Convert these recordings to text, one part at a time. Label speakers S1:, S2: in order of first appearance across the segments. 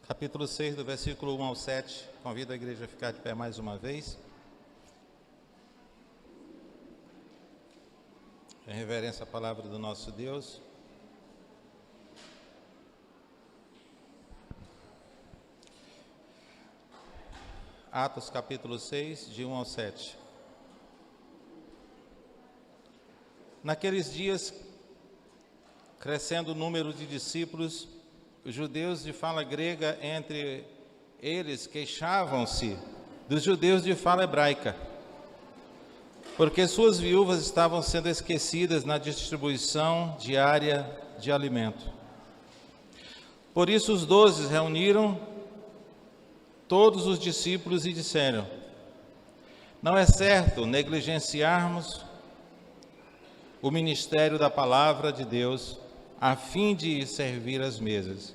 S1: capítulo 6, do versículo 1 ao 7. Convido a igreja a ficar de pé mais uma vez. Em reverência à palavra do nosso Deus. Atos capítulo 6, de 1 ao 7. Naqueles dias, crescendo o número de discípulos, os judeus de fala grega entre eles queixavam-se dos judeus de fala hebraica, porque suas viúvas estavam sendo esquecidas na distribuição diária de alimento. Por isso os 12 reuniram todos os discípulos e disseram: não é certo negligenciarmos o ministério da palavra de Deus a fim de servir as mesas.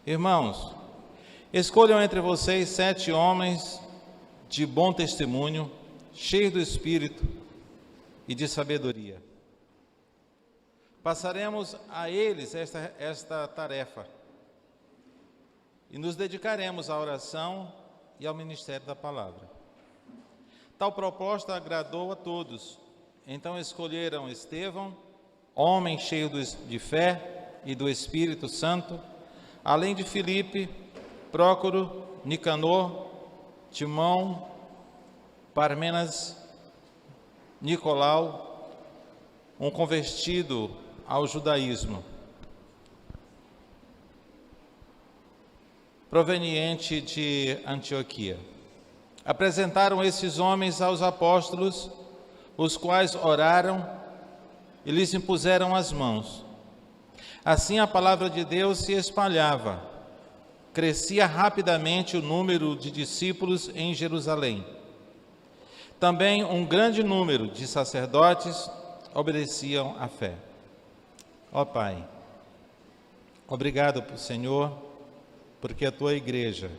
S1: Irmãos, escolham entre vocês 7 homens de bom testemunho, cheios do Espírito e de sabedoria. Passaremos a eles esta tarefa e nos dedicaremos à oração e ao ministério da palavra. Tal proposta agradou a todos. Então escolheram Estevão, homem cheio de fé e do Espírito Santo, além de Filipe, Prócoro, Nicanor, Timão, Parmenas, Nicolau, um convertido ao judaísmo, proveniente de Antioquia. Apresentaram esses homens aos apóstolos, os quais oraram e lhes impuseram as mãos. Assim a palavra de Deus se espalhava. Crescia rapidamente o número de discípulos em Jerusalém. Também um grande número de sacerdotes obedeciam à fé. Ó Pai, obrigado, Senhor, porque a tua igreja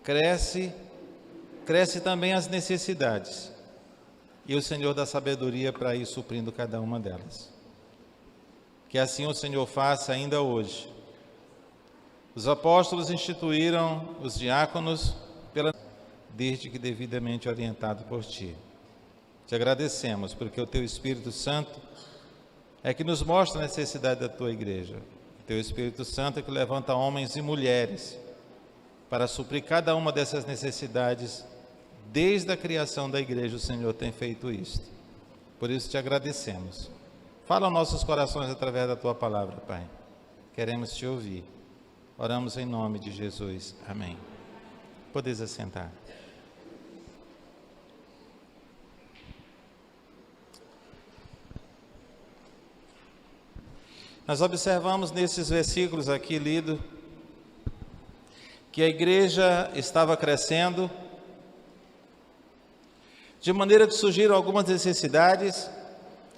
S1: cresce também as necessidades. E o Senhor dá sabedoria para ir suprindo cada uma delas. Que assim o Senhor faça ainda hoje. Os apóstolos instituíram os diáconos desde que devidamente orientado por Ti. Te agradecemos porque o Teu Espírito Santo é que nos mostra a necessidade da Tua igreja. O Teu Espírito Santo é que levanta homens e mulheres para suprir cada uma dessas necessidades. Desde a criação da igreja, o Senhor tem feito isto. Por isso te agradecemos. Fala aos nossos corações através da Tua palavra, Pai. Queremos Te ouvir. Oramos em nome de Jesus. Amém. Podeis assentar. Nós observamos nesses versículos aqui lidos que a igreja estava crescendo, de maneira que surgiram algumas necessidades,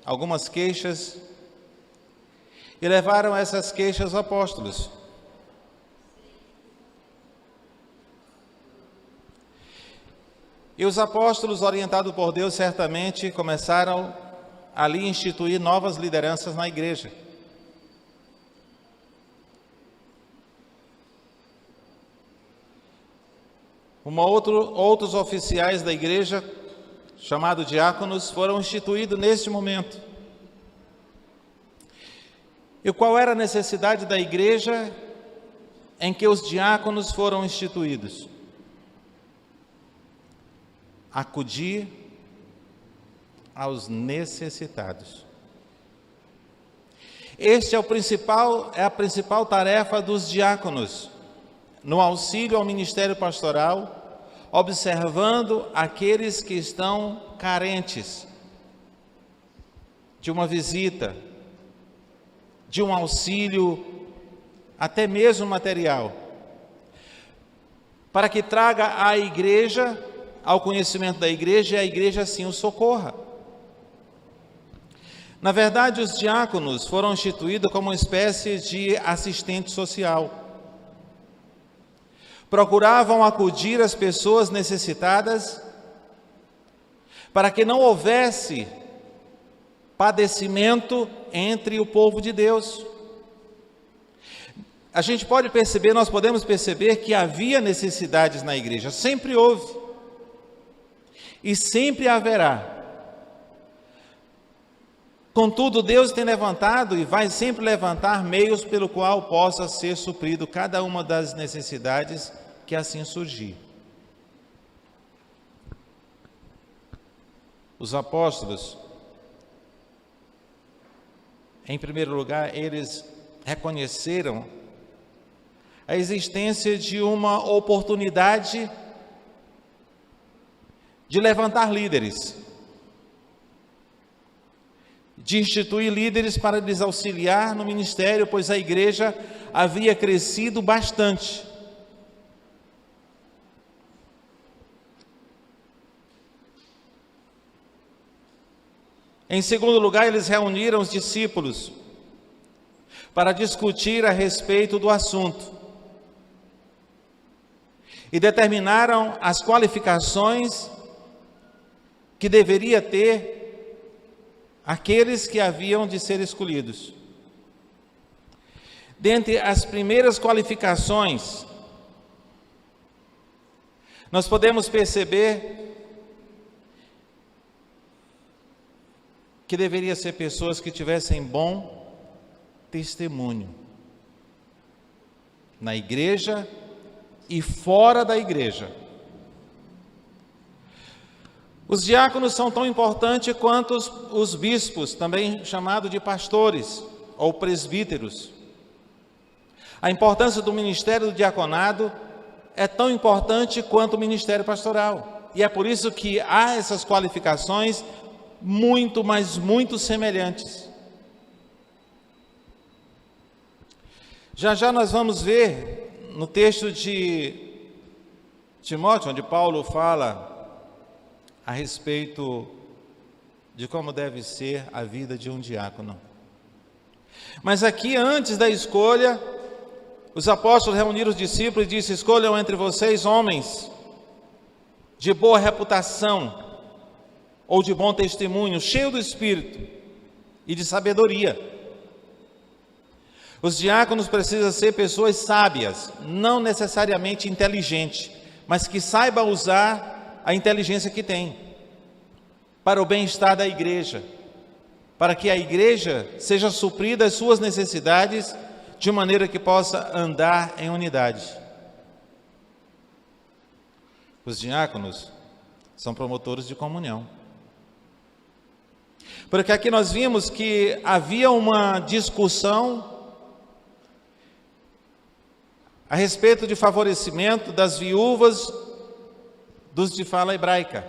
S1: algumas queixas, e levaram essas queixas aos apóstolos. E os apóstolos, orientados por Deus, certamente começaram ali a instituir novas lideranças na igreja. Outros oficiais da igreja, chamados diáconos, foram instituídos neste momento. E qual era a necessidade da igreja em que os diáconos foram instituídos? Acudir aos necessitados. Este é a principal tarefa dos diáconos, no auxílio ao ministério pastoral, observando aqueles que estão carentes de uma visita, de um auxílio, até mesmo material, para que traga à igreja, ao conhecimento da igreja, e a igreja assim o socorra. Na verdade, os diáconos foram instituídos como uma espécie de assistente social. Procuravam acudir às pessoas necessitadas para que não houvesse padecimento entre o povo de Deus. a gente pode perceber, nós podemos perceber que havia necessidades na igreja, sempre houve, e sempre haverá. Contudo, Deus tem levantado e vai sempre levantar meios pelo qual possa ser suprido cada uma das necessidades que assim surgir. Os apóstolos, em primeiro lugar, eles reconheceram a existência de uma oportunidade de levantar líderes, de instituir líderes para lhes auxiliar no ministério, pois a igreja havia crescido bastante. Em segundo lugar, eles reuniram os discípulos para discutir a respeito do assunto e determinaram as qualificações que deveria ter aqueles que haviam de ser escolhidos. Dentre as primeiras qualificações, nós podemos perceber que deveria ser pessoas que tivessem bom testemunho na igreja e fora da igreja. Os diáconos são tão importantes quanto os bispos, também chamados de pastores ou presbíteros. A importância do ministério do diaconado é tão importante quanto o ministério pastoral. E é por isso que há essas qualificações muito, mas muito semelhantes. Já já nós vamos ver no texto de Timóteo, onde Paulo fala a respeito de como deve ser a vida de um diácono. Mas aqui, antes da escolha, os apóstolos reuniram os discípulos e disseram: escolham entre vocês homens de boa reputação, ou de bom testemunho, cheio do Espírito e de sabedoria. Os diáconos precisam ser pessoas sábias, não necessariamente inteligentes, mas que saibam usar a inteligência que têm para o bem-estar da igreja, para que a igreja seja suprida as suas necessidades de maneira que possa andar em unidade. Os diáconos são promotores de comunhão. Porque aqui nós vimos que havia uma discussão a respeito de favorecimento das viúvas dos de fala hebraica,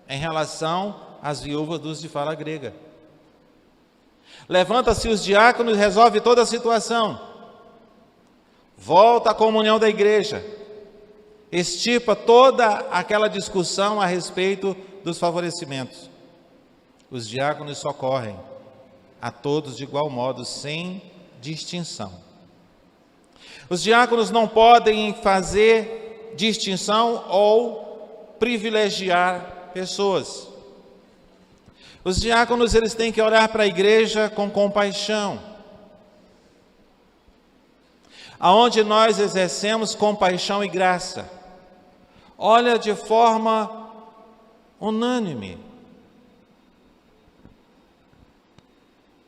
S1: em relação às viúvas dos de fala grega. Levanta-se os diáconos e resolve toda a situação. Volta à comunhão da igreja. Extirpa toda aquela discussão a respeito dos favorecimentos. Os diáconos socorrem a todos de igual modo, sem distinção. Os diáconos não podem fazer distinção ou privilegiar pessoas. Os diáconos, eles têm que olhar para a igreja com compaixão. Aonde nós exercemos compaixão e graça, olha de forma unânime.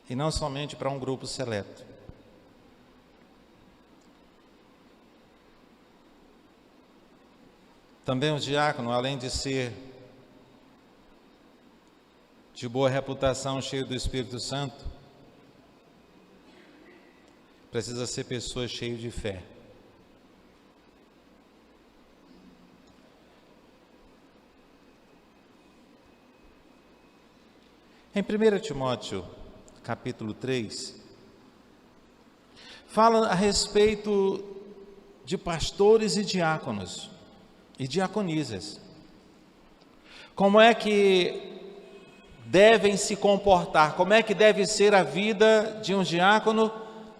S1: E não somente para um grupo seleto. Também o diácono, além de ser de boa reputação, cheio do Espírito Santo, precisa ser pessoa cheia de fé. Em 1 Timóteo, capítulo 3, fala a respeito de pastores e diáconos e diaconisas. Como é que devem se comportar? Como é que deve ser a vida de um diácono?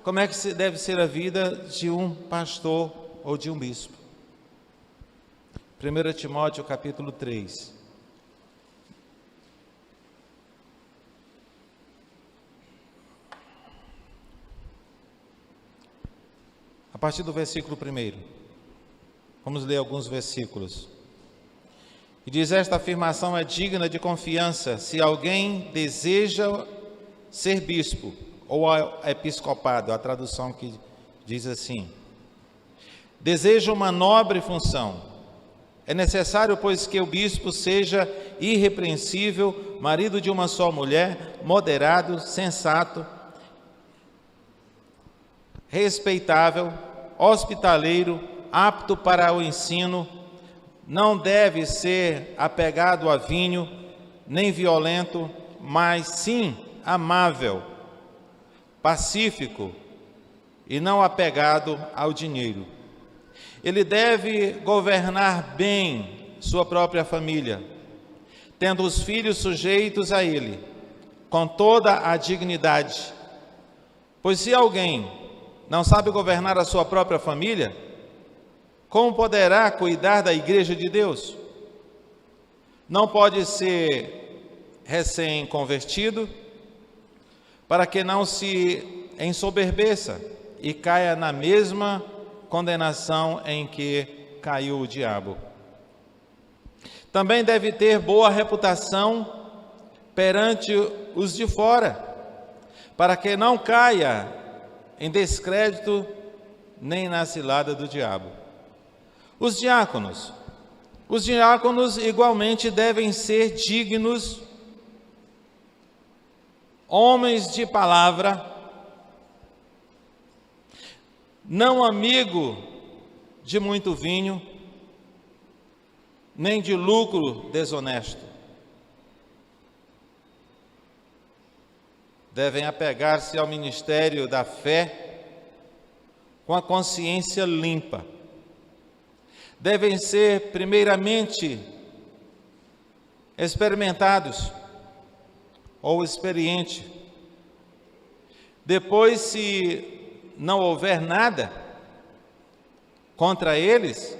S1: Como é que deve ser a vida de um pastor ou de um bispo? 1 Timóteo, capítulo 3. partir do versículo 1. Vamos ler alguns versículos. E diz: esta afirmação é digna de confiança se alguém deseja ser bispo ou episcopado, a tradução que diz assim: deseja uma nobre função. É necessário, pois, que o bispo seja irrepreensível, marido de uma só mulher, moderado, sensato, respeitável, hospitaleiro, apto para o ensino, não deve ser apegado a vinho, nem violento, mas sim amável, pacífico e não apegado ao dinheiro. Ele deve governar bem sua própria família, tendo os filhos sujeitos a ele, com toda a dignidade. Pois se alguém não sabe governar a sua própria família, como poderá cuidar da igreja de Deus? Não pode ser recém-convertido, para que não se ensoberbeça e caia na mesma condenação em que caiu o diabo. Também deve ter boa reputação perante os de fora, para que não caia em descrédito nem na cilada do diabo. Os diáconos igualmente devem ser dignos, homens de palavra, não amigo de muito vinho, nem de lucro desonesto. Devem apegar-se ao ministério da fé com a consciência limpa. Devem ser, primeiramente, experimentados ou experientes. Depois, se não houver nada contra eles,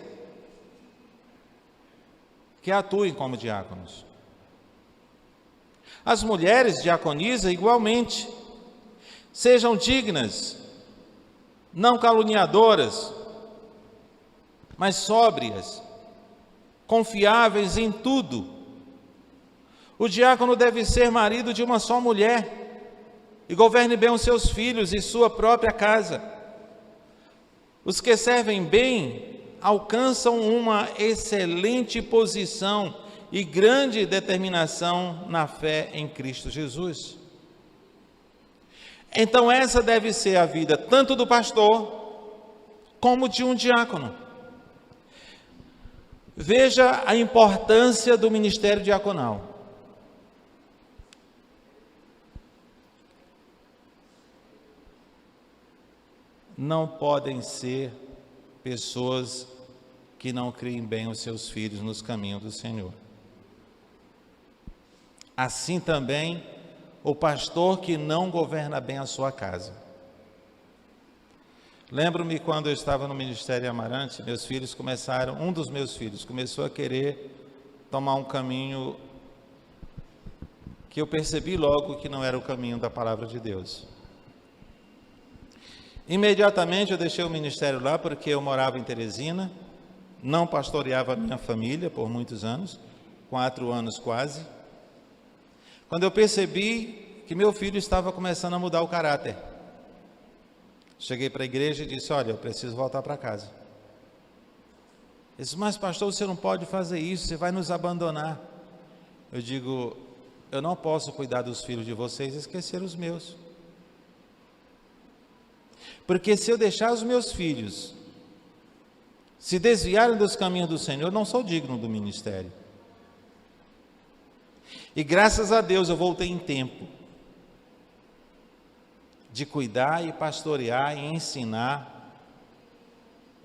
S1: que atuem como diáconos. As mulheres diaconisas igualmente, sejam dignas, não caluniadoras, mas sóbrias, confiáveis em tudo. O diácono deve ser marido de uma só mulher, e governe bem os seus filhos e sua própria casa. Os que servem bem alcançam uma excelente posição e grande determinação na fé em Cristo Jesus. Então essa deve ser a vida tanto do pastor como de um diácono. Veja a importância do ministério diaconal. Não podem ser pessoas que não criem bem os seus filhos nos caminhos do Senhor. Assim também o pastor que não governa bem a sua casa. Lembro-me quando eu estava no Ministério Amarante, um dos meus filhos começou a querer tomar um caminho que eu percebi logo que não era o caminho da palavra de Deus. Imediatamente eu deixei o ministério lá, porque eu morava em Teresina, não pastoreava a minha família por muitos anos, 4 anos quase, quando eu percebi que meu filho estava começando a mudar o caráter. Cheguei para a igreja e disse: olha, eu preciso voltar para casa. Ele disse: mas pastor, você não pode fazer isso, você vai nos abandonar. Eu digo: eu não posso cuidar dos filhos de vocês e esquecer os meus. Porque se eu deixar os meus filhos se desviarem dos caminhos do Senhor, eu não sou digno do ministério. E graças a Deus eu voltei em tempo de cuidar e pastorear e ensinar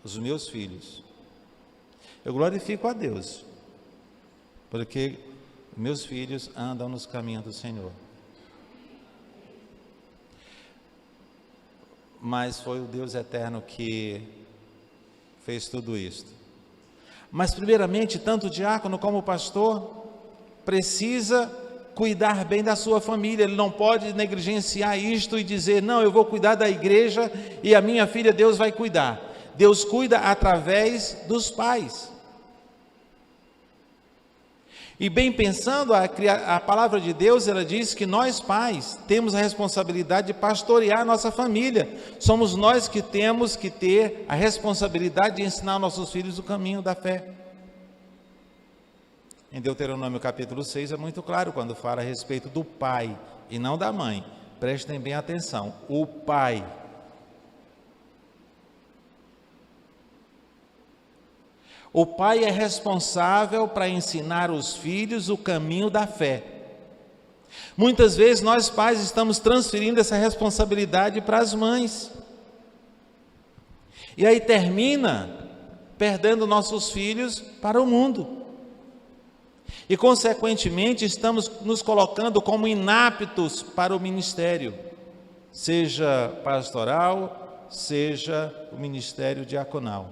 S1: os meus filhos. Eu glorifico a Deus, porque meus filhos andam nos caminhos do Senhor. Mas foi o Deus eterno que fez tudo isto. Mas primeiramente, tanto o diácono como o pastor precisa cuidar bem da sua família. Ele não pode negligenciar isto e dizer, não, eu vou cuidar da igreja e a minha filha Deus vai cuidar. Deus cuida através dos pais. E bem pensando, a palavra de Deus, ela diz que nós pais temos a responsabilidade de pastorear a nossa família. Somos nós que temos que ter a responsabilidade de ensinar nossos filhos o caminho da fé. Em Deuteronômio capítulo 6 é muito claro quando fala a respeito do pai e não da mãe. Prestem bem atenção, o pai. O pai é responsável para ensinar os filhos o caminho da fé. Muitas vezes nós pais estamos transferindo essa responsabilidade para as mães. E aí termina perdendo nossos filhos para o mundo. E consequentemente estamos nos colocando como inaptos para o ministério, seja pastoral, seja o ministério diaconal.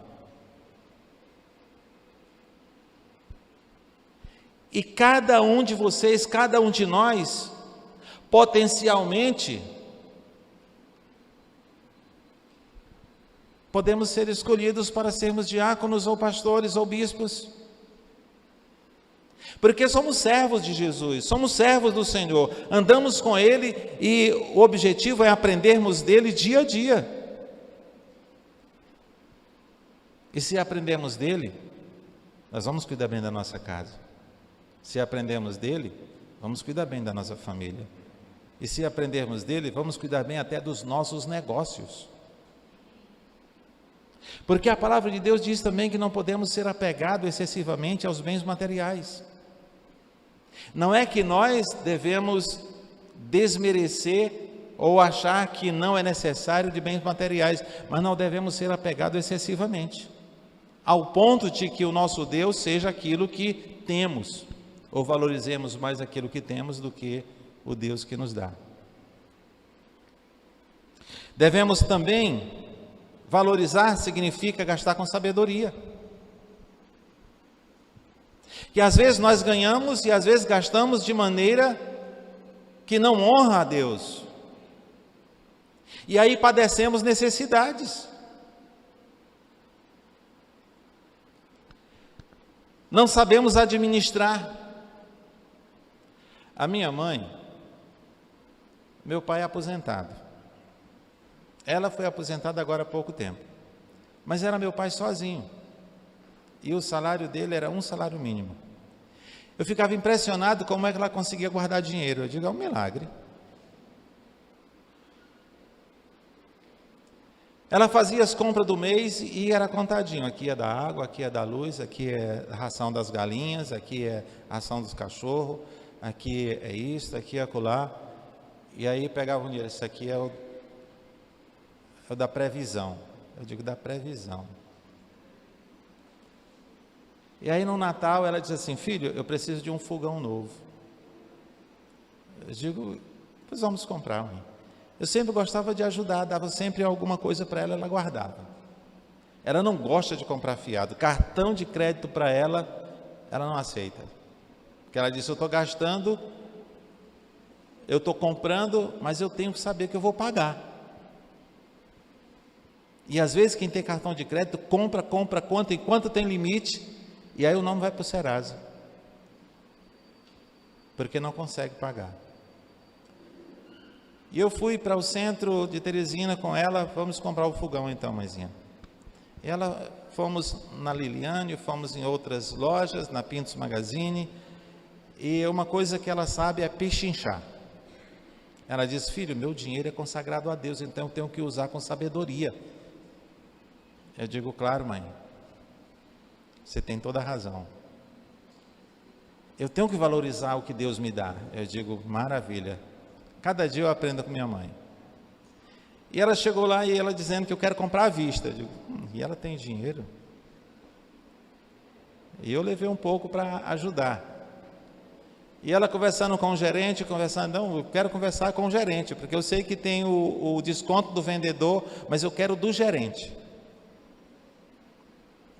S1: E cada um de vocês, cada um de nós, potencialmente, podemos ser escolhidos para sermos diáconos ou pastores ou bispos. Porque somos servos de Jesus, somos servos do Senhor, andamos com Ele e o objetivo é aprendermos dele dia a dia. E se aprendermos dele, nós vamos cuidar bem da nossa casa. Se aprendermos dele, vamos cuidar bem da nossa família. E se aprendermos dele, vamos cuidar bem até dos nossos negócios. Porque a palavra de Deus diz também que não podemos ser apegados excessivamente aos bens materiais. Não é que nós devemos desmerecer ou achar que não é necessário de bens materiais, mas não devemos ser apegados excessivamente, ao ponto de que o nosso Deus seja aquilo que temos, ou valorizemos mais aquilo que temos do que o Deus que nos dá. Devemos também valorizar, significa gastar com sabedoria. Que às vezes nós ganhamos e às vezes gastamos de maneira que não honra a Deus. E aí padecemos necessidades. Não sabemos administrar. A minha mãe, meu pai é aposentado. Ela foi aposentada agora há pouco tempo. Mas era meu pai sozinho. E o salário dele era um salário mínimo. Eu ficava impressionado como é que ela conseguia guardar dinheiro. Eu digo, é um milagre. Ela fazia as compras do mês e era contadinho. Aqui é da água, aqui é da luz, aqui é a ração das galinhas, aqui é a ração dos cachorros, aqui é isso, aqui é acolá. E aí pegava um dinheiro, isso aqui é o da previsão. Eu digo, da previsão. E aí no Natal ela diz assim, filho, eu preciso de um fogão novo. Eu digo, pois vamos comprar um. Eu sempre gostava de ajudar, dava sempre alguma coisa para ela, ela guardava. Ela não gosta de comprar fiado. Cartão de crédito para ela não aceita. Porque ela disse, eu estou gastando, eu estou comprando, mas eu tenho que saber que eu vou pagar. E às vezes quem tem cartão de crédito, compra, enquanto tem limite, e aí o nome vai para o Serasa. Porque não consegue pagar. E eu fui para o centro de Teresina com ela, vamos comprar o fogão então, mãezinha. E ela, fomos na Liliane, fomos em outras lojas, na Pintos Magazine, e uma coisa que ela sabe é pechinchar. Ela diz, filho, meu dinheiro é consagrado a Deus, então eu tenho que usar com sabedoria. Eu digo, claro, mãe, você tem toda a razão. Eu tenho que valorizar o que Deus me dá. Eu digo, maravilha. Cada dia eu aprendo com minha mãe. E ela chegou lá e ela dizendo que eu quero comprar à vista. Eu digo, e ela tem dinheiro? E eu levei um pouco para ajudar. E ela conversando com o gerente, não, eu quero conversar com o gerente, porque eu sei que tem o desconto do vendedor, mas eu quero do gerente.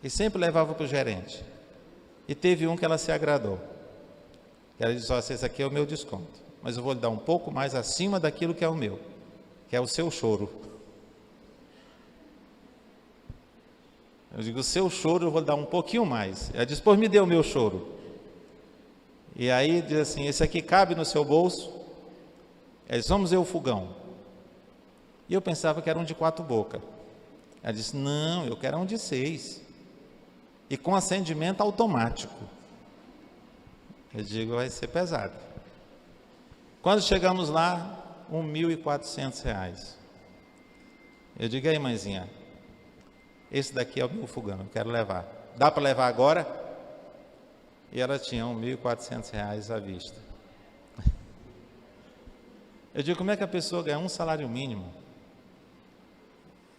S1: E sempre levava para o gerente. E teve um que ela se agradou. Ela disse: esse aqui é o meu desconto, mas eu vou lhe dar um pouco mais acima daquilo que é o meu, que é o seu choro. Eu digo: o seu choro eu vou dar um pouquinho mais. Ela disse: pois me dê o meu choro. E aí diz assim: esse aqui cabe no seu bolso? Ela disse: vamos ver o fogão. E eu pensava que era um de 4 bocas. Ela disse: não, eu quero um de 6. E com acendimento automático. Eu digo: vai ser pesado. Quando chegamos lá, R$ 1.400. Eu digo: aí, mãezinha, esse daqui é o meu fogão, eu quero levar. Dá para levar agora? E ela tinha R$ 1.400 à vista. Eu digo: como é que a pessoa ganha um salário mínimo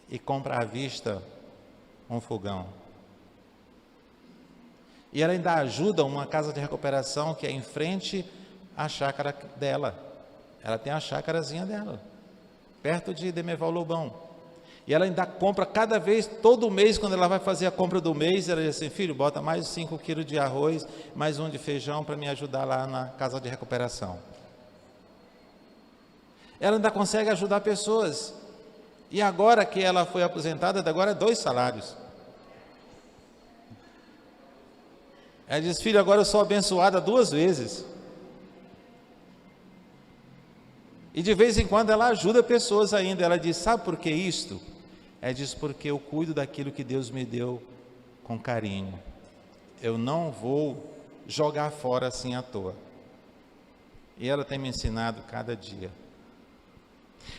S1: e compra à vista um fogão? E ela ainda ajuda uma casa de recuperação que é em frente à chácara dela. Ela tem a chácarazinha dela, perto de Demerval Lobão. E ela ainda compra cada vez, todo mês, quando ela vai fazer a compra do mês, ela diz assim: filho, bota mais 5 quilos de arroz, mais um de feijão para me ajudar lá na casa de recuperação. Ela ainda consegue ajudar pessoas. E agora que ela foi aposentada, agora é 2 salários. Ela diz: filho, agora eu sou abençoada 2 vezes. E de vez em quando ela ajuda pessoas ainda. Ela diz: sabe por que isto? Ela diz: porque eu cuido daquilo que Deus me deu com carinho. Eu não vou jogar fora assim à toa. E ela tem me ensinado cada dia.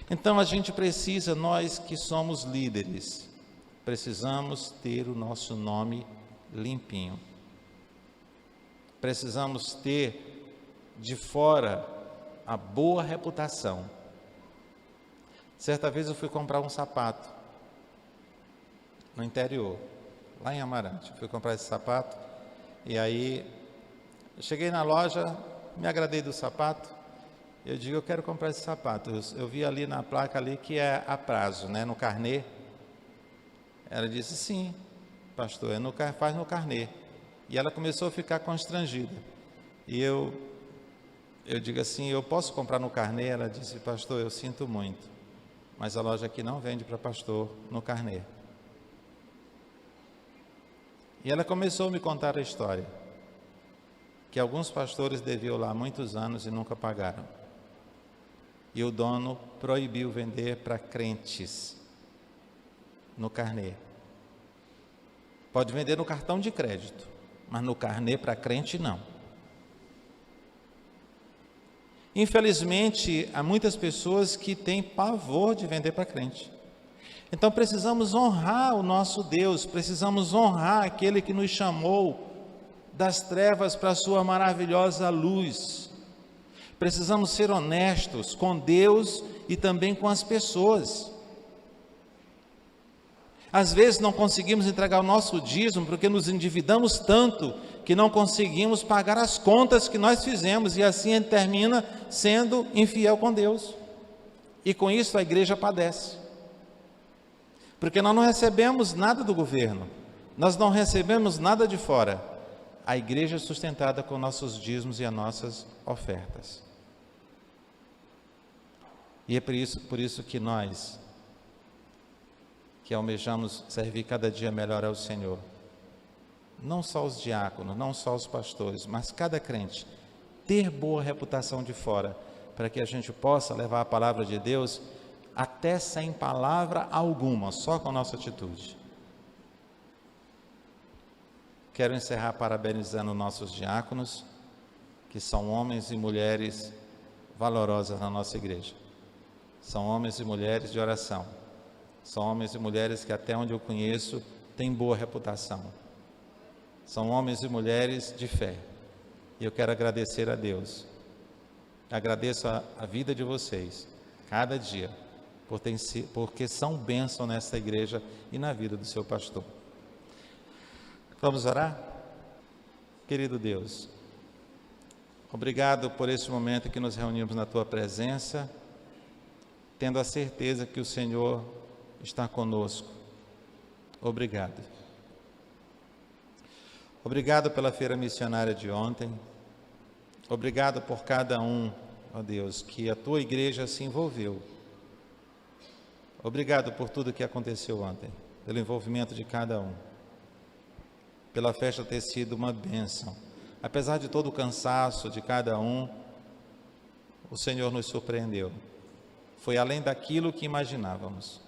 S1: Então a gente precisa, nós que somos líderes, precisamos ter o nosso nome limpinho. Precisamos ter de fora a boa reputação. Certa vez eu fui comprar um sapato no interior, lá em Amarante. Fui comprar esse sapato e aí eu cheguei na loja, me agradei do sapato. Eu digo: eu quero comprar esse sapato. Eu vi ali na placa ali que é a prazo, né, no carnê. Ela disse: sim, pastor, faz no carnê. E ela começou a ficar constrangida. E eu digo assim: eu posso comprar no carnê? Ela disse: pastor, eu sinto muito, mas a loja aqui não vende para pastor no carnê. E ela começou a me contar a história, que alguns pastores deviam lá há muitos anos e nunca pagaram. E o dono proibiu vender para crentes no carnê. Pode vender no cartão de crédito, mas no carnê para crente não. Infelizmente, há muitas pessoas que têm pavor de vender para crente. Então precisamos honrar o nosso Deus, precisamos honrar aquele que nos chamou das trevas para a sua maravilhosa luz. Precisamos ser honestos com Deus e também com as pessoas. Às vezes não conseguimos entregar o nosso dízimo porque nos endividamos tanto que não conseguimos pagar as contas que nós fizemos, e assim a gente termina sendo infiel com Deus. E com isso a igreja padece. Porque nós não recebemos nada do governo, nós não recebemos nada de fora. A igreja é sustentada com nossos dízimos e as nossas ofertas. E é por isso que nós, que almejamos servir cada dia melhor ao Senhor, não só os diáconos, não só os pastores, mas cada crente, ter boa reputação de fora, para que a gente possa levar a palavra de Deus até sem palavra alguma, só com a nossa atitude. Quero encerrar parabenizando nossos diáconos, que são homens e mulheres valorosos na nossa igreja. São homens e mulheres de oração. São homens e mulheres que, até onde eu conheço, têm boa reputação. São homens e mulheres de fé. E eu quero agradecer a Deus. Agradeço a vida de vocês, cada dia, porque são bênção nessa igreja e na vida do seu pastor. Vamos orar? Querido Deus, obrigado por esse momento que nos reunimos na Tua presença, tendo a certeza que o Senhor está conosco. Obrigado. Obrigado pela feira missionária de ontem. Obrigado por cada um, ó Deus, que a tua igreja se envolveu. Obrigado por tudo que aconteceu ontem, pelo envolvimento de cada um, pela festa ter sido uma bênção. Apesar de todo o cansaço de cada um, o Senhor nos surpreendeu. Foi além daquilo que imaginávamos.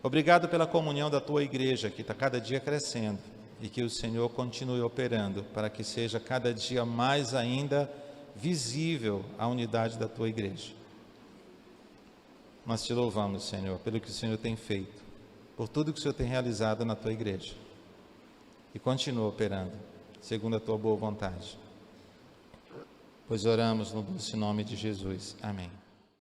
S1: Obrigado pela comunhão da tua igreja, que está cada dia crescendo, e que o Senhor continue operando, para que seja cada dia mais ainda visível a unidade da tua igreja. Nós te louvamos, Senhor, pelo que o Senhor tem feito, por tudo que o Senhor tem realizado na tua igreja, e continua operando, segundo a tua boa vontade. Pois oramos no doce nome de Jesus. Amém.